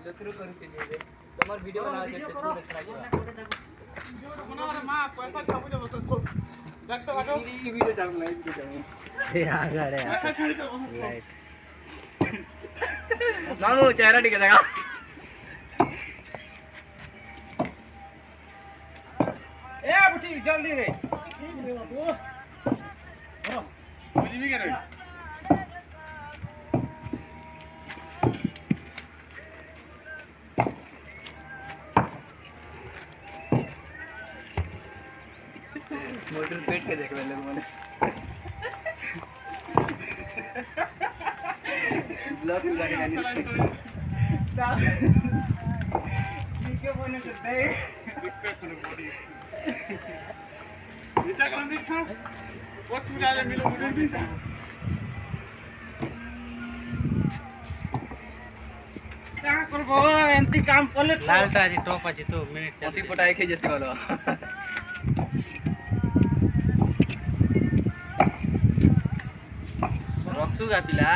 जतरू करूचे जे तमर वीडियो बना के वीडियो बना रे मां पैसा छापू दे बस को रख तो बाटो ई वीडियो चालू है वीडियो चालू ए आ गड़े पैसा छाड़ी तो राइट मामू चेहरा ठीक है ए बुटी जल्दी रे ठीक रे बाबू हां बुझी भी करे मोटर पेट के देख रहे मैंने ब्लॉग लगाने का नहीं ठीक है बोलने से दे दिक्कत है बॉडी बेटा कर देखो बस में जाले मिलो मुझे भी क्या करबो एंती काम पले लालटा जी टॉप अछि तो मिनिट चलती पटाए के जैसे वाला रक्सुगा पिला